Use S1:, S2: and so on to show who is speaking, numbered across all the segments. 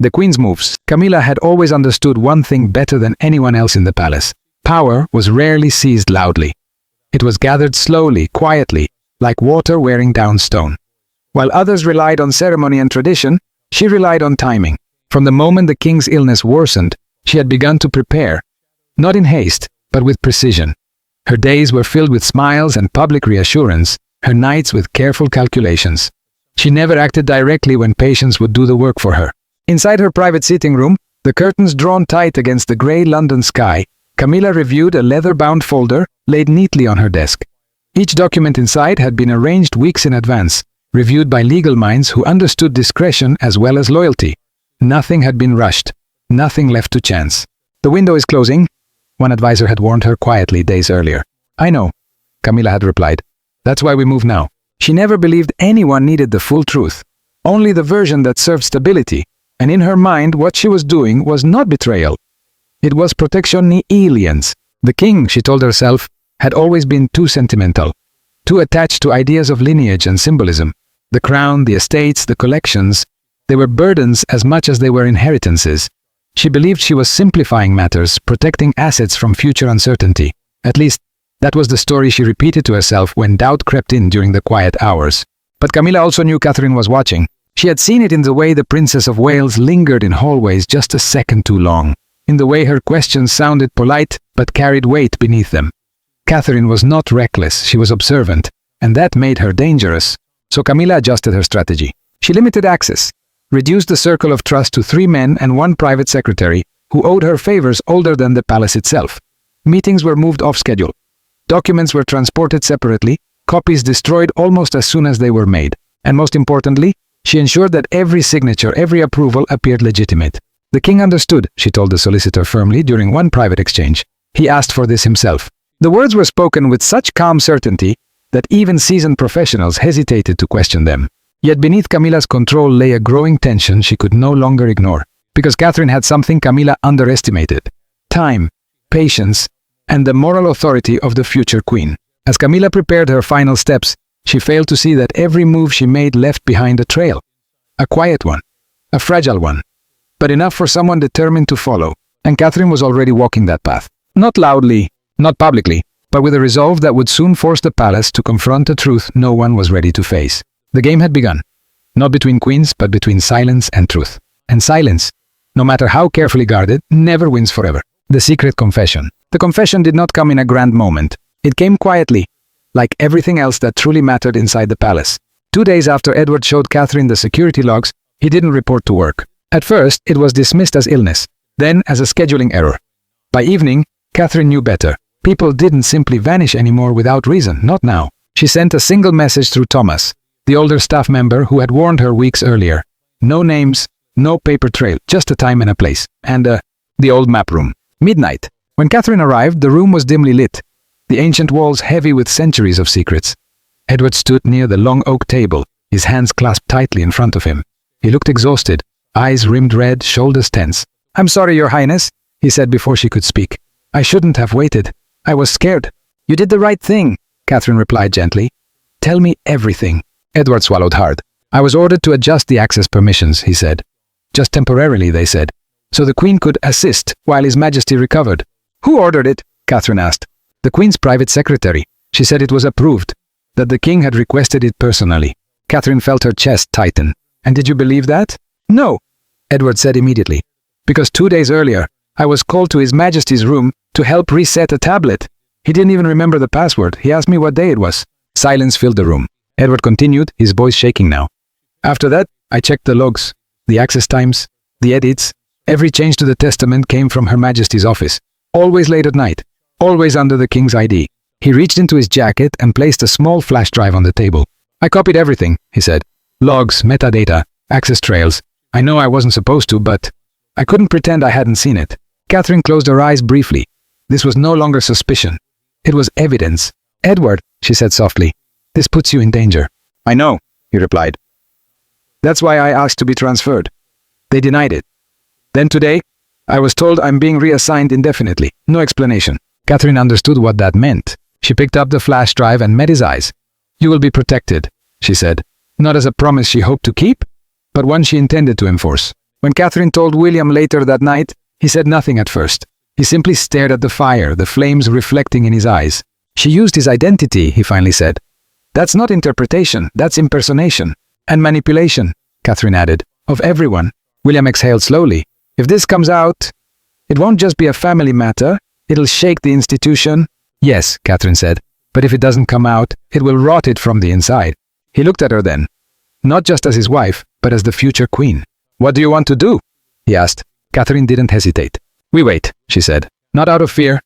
S1: The queen's moves. Camilla had always understood one thing better than anyone else in the palace. Power was rarely seized loudly. It was gathered slowly, quietly, like water wearing down stone. While others relied on ceremony and tradition, she relied on timing. From the moment the king's illness worsened, she had begun to prepare, not in haste, but with precision. Her days were filled with smiles and public reassurance, her nights with careful calculations. She never acted directly when patience would do the work for her. Inside her private sitting room, the curtains drawn tight against the grey London sky, Camilla reviewed a leather-bound folder laid neatly on her desk. Each document inside had been arranged weeks in advance, reviewed by legal minds who understood discretion as well as loyalty. Nothing had been rushed, nothing left to chance. "The window is closing," one advisor had warned her quietly days earlier. "I know," Camilla had replied. "That's why we move now." She never believed anyone needed the full truth, only the version that served stability, and in her mind what she was doing was not betrayal. It was protection nihilians. The king, she told herself, had always been too sentimental, too attached to ideas of lineage and symbolism. The crown, the estates, the collections, they were burdens as much as they were inheritances. She believed she was simplifying matters, protecting assets from future uncertainty. At least, that was the story she repeated to herself when doubt crept in during the quiet hours. But Camilla also knew Catherine was watching. She had seen it in the way the Princess of Wales lingered in hallways just a second too long, in the way her questions sounded polite but carried weight beneath them. Catherine was not reckless, she was observant, and that made her dangerous. So Camilla adjusted her strategy. She limited access, reduced the circle of trust to 3 men and 1 private secretary, who owed her favors older than the palace itself. Meetings were moved off schedule. Documents were transported separately, copies destroyed almost as soon as they were made. And most importantly, she ensured that every signature, every approval appeared legitimate. The king understood, she told the solicitor firmly during one private exchange. He asked for this himself. The words were spoken with such calm certainty that even seasoned professionals hesitated to question them. Yet beneath Camilla's control lay a growing tension she could no longer ignore, because Catherine had something Camilla underestimated: time, patience, and the moral authority of the future queen. As Camilla prepared her final steps, she failed to see that every move she made left behind a trail. A quiet one, a fragile one, but enough for someone determined to follow, and Catherine was already walking that path. Not loudly, not publicly, but with a resolve that would soon force the palace to confront a truth no one was ready to face. The game had begun, not between queens, but between silence and truth. And silence, no matter how carefully guarded, never wins forever. The secret confession. The confession did not come in a grand moment. It came quietly, like everything else that truly mattered inside the palace. 2 days after Edward showed Catherine the security logs, he didn't report to work. At first, it was dismissed as illness, then as a scheduling error. By evening, Catherine knew better. People didn't simply vanish anymore without reason, not now. She sent a single message through Thomas, the older staff member who had warned her weeks earlier. No names, no paper trail, just a time and a place. And the old map room. Midnight. When Catherine arrived, the room was dimly lit, the ancient walls heavy with centuries of secrets. Edward stood near the long oak table, his hands clasped tightly in front of him. He looked exhausted, eyes rimmed red, shoulders tense. "I'm sorry, Your Highness," he said before she could speak. "I shouldn't have waited. I was scared." "You did the right thing," Catherine replied gently. "Tell me everything." Edward swallowed hard. "I was ordered to adjust the access permissions," he said. "Just temporarily," they said, "so the Queen could assist while His Majesty recovered." "Who ordered it?" Catherine asked. "The Queen's private secretary. She said it was approved, that the King had requested it personally." Catherine felt her chest tighten. "And did you believe that?" "No," Edward said immediately. "Because 2 days earlier, I was called to His Majesty's room to help reset a tablet. He didn't even remember the password. He asked me what day it was." Silence filled the room. Edward continued, his voice shaking now. "After that, I checked the logs, the access times, the edits. Every change to the testament came from Her Majesty's office. Always late at night, always under the King's ID." He reached into his jacket and placed a small flash drive on the table. "I copied everything," he said. "Logs, metadata, access trails. I know I wasn't supposed to, but I couldn't pretend I hadn't seen it." Catherine closed her eyes briefly. This was no longer suspicion. It was evidence. "Edward," she said softly, "this puts you in danger." "I know," he replied. "That's why I asked to be transferred. They denied it. Then today, I was told I'm being reassigned indefinitely. No explanation." Catherine understood what that meant. She picked up the flash drive and met his eyes. "You will be protected," she said, not as a promise she hoped to keep, but one she intended to enforce. When Catherine told William later that night, he said nothing at first. He simply stared at the fire, the flames reflecting in his eyes. She used his identity, he finally said. That's not interpretation, that's impersonation. And manipulation, Catherine added, of everyone. William exhaled slowly. If this comes out, it won't just be a family matter, it'll shake the institution. Yes, Catherine said, but if it doesn't come out, it will rot it from the inside. He looked at her then, not just as his wife, but as the future queen. What do you want to do? He asked. Catherine didn't hesitate. We wait, she said, not out of fear,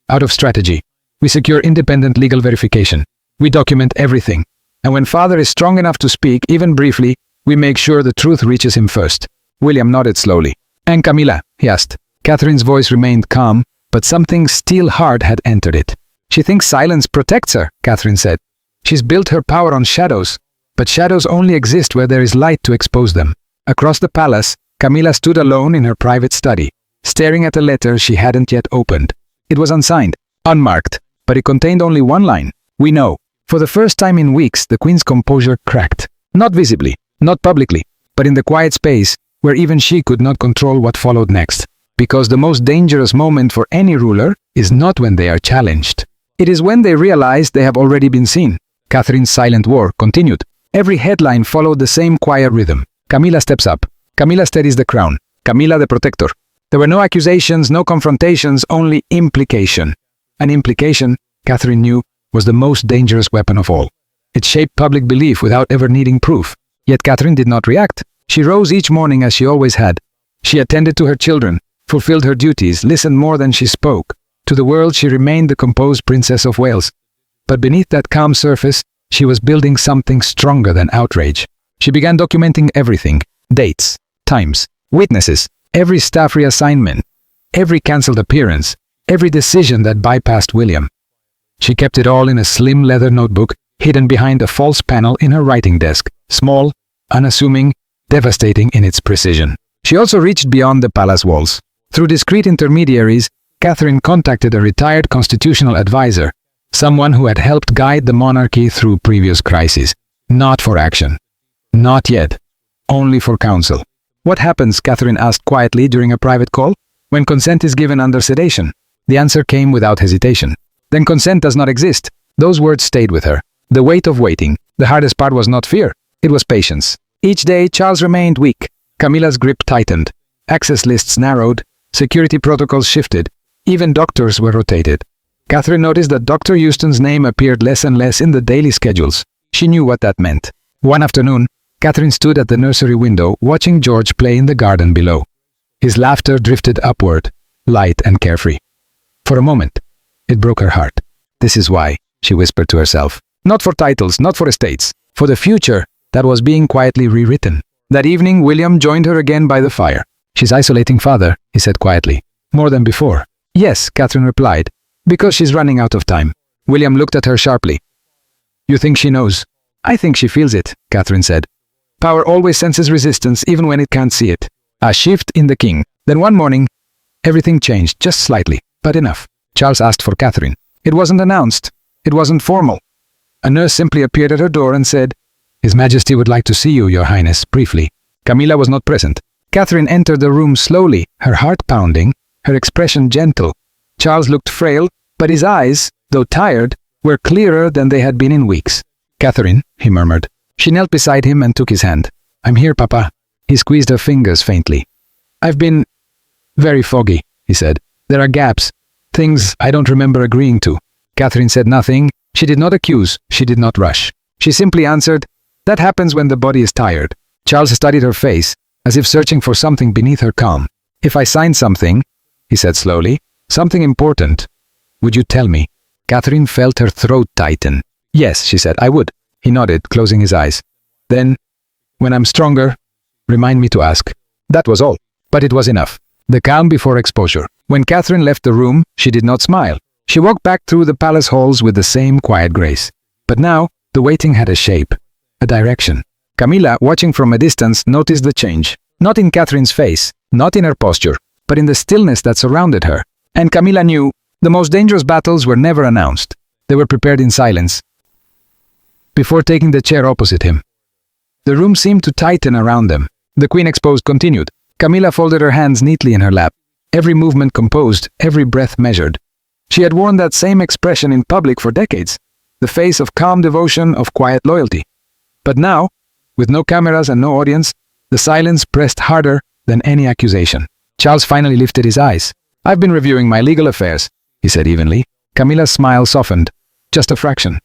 S1: out of strategy. We secure independent legal verification. We document everything. And when father is strong enough to speak, even briefly, we make sure the truth reaches him first. William nodded slowly. And Camilla? He asked. Catherine's voice remained calm, but something steel-hard had entered it. She thinks silence protects her, Catherine said. She's built her power on shadows, but shadows only exist where there is light to expose them. Across the palace, Camilla stood alone in her private study, staring at a letter she hadn't yet opened. It was unsigned, unmarked, but it contained only one line. We know. For the first time in weeks, the queen's composure cracked. Not visibly, not publicly, but in the quiet space where even she could not control what followed next. Because the most dangerous moment for any ruler is not when they are challenged. It is when they realize they have already been seen. Catherine's silent war continued. Every headline followed the same quiet rhythm. Camilla steps up. Camilla steadies the crown. Camilla the protector. There were no accusations, no confrontations, only implication. An implication, Catherine knew, was the most dangerous weapon of all. It shaped public belief without ever needing proof. Yet Catherine did not react. She rose each morning as she always had. She attended to her children, fulfilled her duties, listened more than she spoke. To the world she remained the composed Princess of Wales. But beneath that calm surface, she was building something stronger than outrage. She began documenting everything. Dates, times, witnesses, every staff reassignment, every cancelled appearance, every decision that bypassed William. She kept it all in a slim leather notebook, hidden behind a false panel in her writing desk, small, unassuming, devastating in its precision. She also reached beyond the palace walls. Through discreet intermediaries, Catherine contacted a retired constitutional advisor, someone who had helped guide the monarchy through previous crises. Not for action. Not yet. Only for counsel. What happens, Catherine asked quietly during a private call, when consent is given under sedation? The answer came without hesitation. Then consent does not exist. Those words stayed with her. The weight of waiting. The hardest part was not fear. It was patience. Each day, Charles remained weak. Camilla's grip tightened. Access lists narrowed. Security protocols shifted. Even doctors were rotated. Catherine noticed that Dr. Houston's name appeared less and less in the daily schedules. She knew what that meant. One afternoon, Catherine stood at the nursery window, watching George play in the garden below. His laughter drifted upward, light and carefree. For a moment, it broke her heart. This is why, she whispered to herself. Not for titles, not for estates. For the future that was being quietly rewritten. That evening, William joined her again by the fire. She's isolating father, he said quietly. More than before. Yes, Catherine replied. Because she's running out of time. William looked at her sharply. You think she knows? I think she feels it, Catherine said. Power always senses resistance even when it can't see it. A shift in the king. Then one morning, everything changed, just slightly, but enough. Charles asked for Catherine. It wasn't announced. It wasn't formal. A nurse simply appeared at her door and said, His Majesty would like to see you, Your Highness, briefly. Camilla was not present. Catherine entered the room slowly, her heart pounding, her expression gentle. Charles looked frail, but his eyes, though tired, were clearer than they had been in weeks. Catherine, he murmured. She knelt beside him and took his hand. I'm here, Papa. He squeezed her fingers faintly. I've been very foggy, he said. There are gaps, things I don't remember agreeing to. Catherine said nothing. She did not accuse. She did not rush. She simply answered, That happens when the body is tired. Charles studied her face, as if searching for something beneath her calm. If I signed something, he said slowly, something important, would you tell me? Catherine felt her throat tighten. Yes, she said, I would. He nodded, closing his eyes. Then, when I'm stronger, remind me to ask. That was all. But it was enough. The calm before exposure. When Catherine left the room, she did not smile. She walked back through the palace halls with the same quiet grace. But now, the waiting had a shape, a direction. Camilla, watching from a distance, noticed the change. Not in Catherine's face, not in her posture, but in the stillness that surrounded her. And Camilla knew, the most dangerous battles were never announced. They were prepared in silence. Before taking the chair opposite him. The room seemed to tighten around them. The Queen exposed continued. Camilla folded her hands neatly in her lap, every movement composed, every breath measured. She had worn that same expression in public for decades, the face of calm devotion, of quiet loyalty. But now, with no cameras and no audience, the silence pressed harder than any accusation. Charles finally lifted his eyes. "I've been reviewing my legal affairs," he said evenly. Camilla's smile softened. "Just a fraction."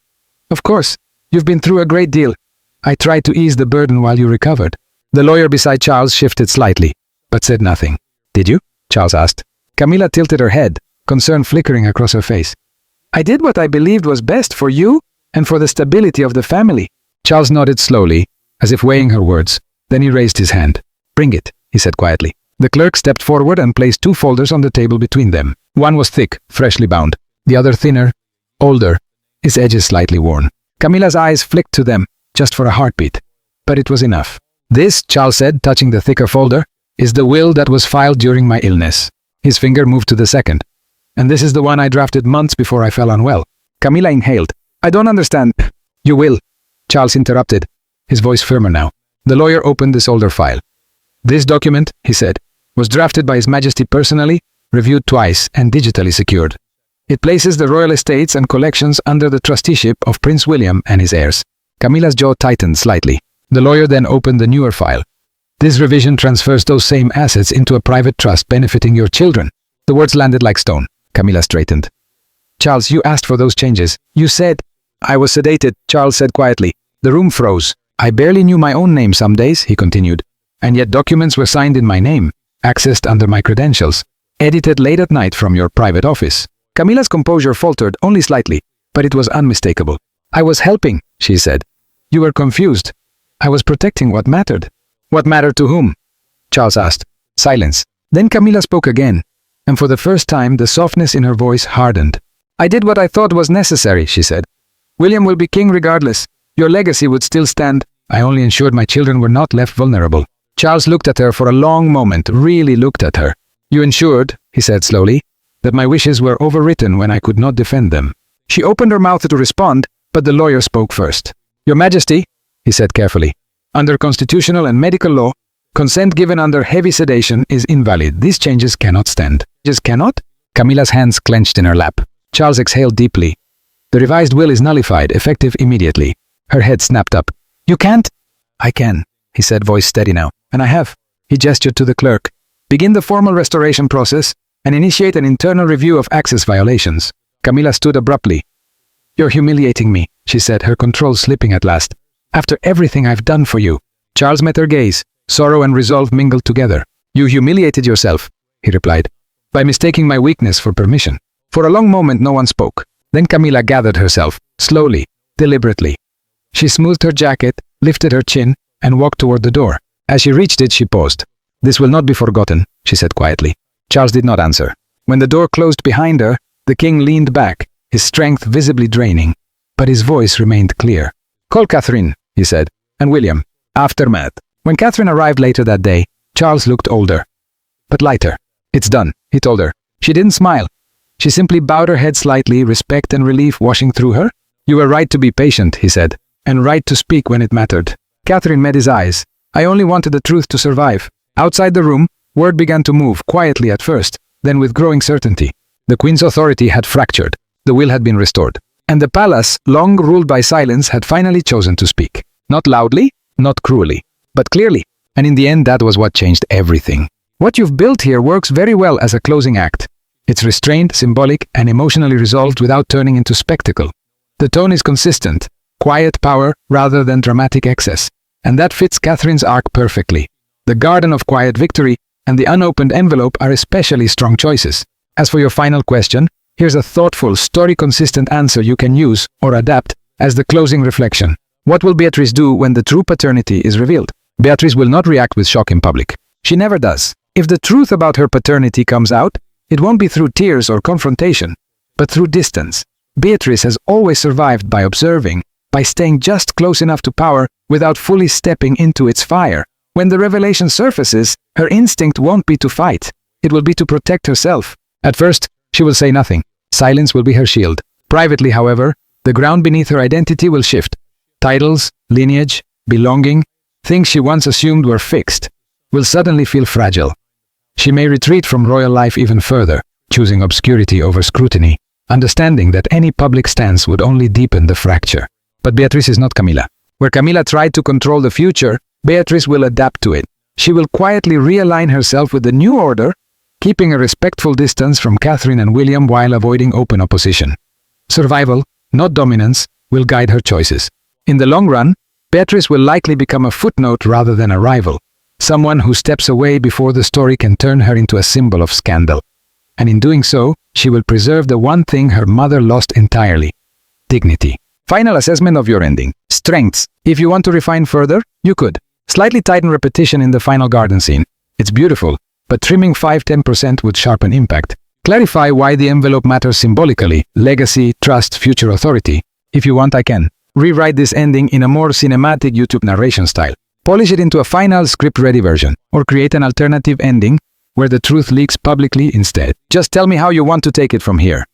S1: "Of course, you've been through a great deal. I tried to ease the burden while you recovered." The lawyer beside Charles shifted slightly, but said nothing. "Did you?" Charles asked. Camilla tilted her head, concern flickering across her face. "I did what I believed was best for you and for the stability of the family." Charles nodded slowly, as if weighing her words. Then he raised his hand. "Bring it," he said quietly. The clerk stepped forward and placed 2 folders on the table between them. One was thick, freshly bound. The other thinner, older, its edges slightly worn. Camilla's eyes flicked to them, just for a heartbeat. But it was enough. "This," Charles said, touching the thicker folder, "is the will that was filed during my illness." His finger moved to the second. "And this is the one I drafted months before I fell unwell." Camilla inhaled. "I don't understand." "You will," Charles interrupted, his voice firmer now. The lawyer opened this older file. "This document," he said, "was drafted by His Majesty personally, reviewed twice, and digitally secured. It places the royal estates and collections under the trusteeship of Prince William and his heirs." Camilla's jaw tightened slightly. The lawyer then opened the newer file. "This revision transfers those same assets into a private trust benefiting your children." The words landed like stone. Camilla straightened. "Charles, you asked for those changes. You said—" "I was sedated," Charles said quietly. The room froze. "I barely knew my own name some days," he continued. "And yet documents were signed in my name, accessed under my credentials, edited late at night from your private office." Camilla's composure faltered only slightly, but it was unmistakable. "I was helping," she said. "You were confused. I was protecting what mattered." "What mattered to whom?" Charles asked. Silence. Then Camilla spoke again, and for the first time the softness in her voice hardened. "I did what I thought was necessary," she said. "William will be king regardless. Your legacy would still stand. I only ensured my children were not left vulnerable." Charles looked at her for a long moment, really looked at her. "You ensured," he said slowly, "that my wishes were overwritten when I could not defend them." She opened her mouth to respond, but the lawyer spoke first. "Your Majesty," he said carefully, "under constitutional and medical law, consent given under heavy sedation is invalid. These changes cannot stand." "Just cannot?" Camilla's hands clenched in her lap. Charles exhaled deeply. "The revised will is nullified, effective immediately." Her head snapped up. "You can't?" "I can," he said, voice steady now. "And I have." He gestured to the clerk. "Begin the formal restoration process and initiate an internal review of access violations." Camilla stood abruptly. "You're humiliating me," she said, her control slipping at last. "After everything I've done for you." Charles met her gaze. Sorrow and resolve mingled together. "You humiliated yourself," he replied, "by mistaking my weakness for permission." For a long moment no one spoke. Then Camilla gathered herself, slowly, deliberately. She smoothed her jacket, lifted her chin, and walked toward the door. As she reached it, she paused. "This will not be forgotten," she said quietly. Charles did not answer. When the door closed behind her, the king leaned back, his strength visibly draining. But his voice remained clear. "Call Catherine," he said, "and William." Aftermath. When Catherine arrived later that day, Charles looked older, but lighter. "It's done," he told her. She didn't smile. She simply bowed her head slightly, respect and relief washing through her. "You were right to be patient," he said, "and right to speak when it mattered." Catherine met his eyes. "I only wanted the truth to survive." Outside the room, word began to move, quietly at first, then with growing certainty. The Queen's authority had fractured. The will had been restored. And the palace, long ruled by silence, had finally chosen to speak. Not loudly, not cruelly, but clearly. And in the end, that was what changed everything. "What you've built here works very well as a closing act. It's restrained, symbolic, and emotionally resolved without turning into spectacle. The tone is consistent, quiet power rather than dramatic excess. And that fits Catherine's arc perfectly. The Garden of Quiet Victory and the unopened envelope are especially strong choices. As for your final question, here's a thoughtful, story-consistent answer you can use or adapt as the closing reflection. What will Beatrice do when the true paternity is revealed? Beatrice will not react with shock in public. She never does. If the truth about her paternity comes out, it won't be through tears or confrontation, but through distance. Beatrice has always survived by observing, by staying just close enough to power without fully stepping into its fire. When the revelation surfaces, her instinct won't be to fight. It will be to protect herself. At first, she will say nothing. Silence will be her shield. Privately, however, the ground beneath her identity will shift. Titles, lineage, belonging, things she once assumed were fixed. will suddenly feel fragile. She may retreat from royal life even further, choosing obscurity over scrutiny, understanding that any public stance would only deepen the fracture. But Beatrice is not Camilla. Where Camilla tried to control the future, Beatrice will adapt to it. She will quietly realign herself with the new order, keeping a respectful distance from Catherine and William while avoiding open opposition. Survival, not dominance, will guide her choices. In the long run, Beatrice will likely become a footnote rather than a rival, someone who steps away before the story can turn her into a symbol of scandal. And in doing so, she will preserve the one thing her mother lost entirely: dignity. Final assessment of your ending. Strengths. If you want to refine further, you could. Slightly tighten repetition in the final garden scene. It's beautiful, but trimming 5–10% would sharpen impact. Clarify why the envelope matters symbolically: legacy, trust, future authority. If you want, I can rewrite this ending in a more cinematic YouTube narration style. Polish it into a final script-ready version, or create an alternative ending where the truth leaks publicly instead. Just tell me how you want to take it from here.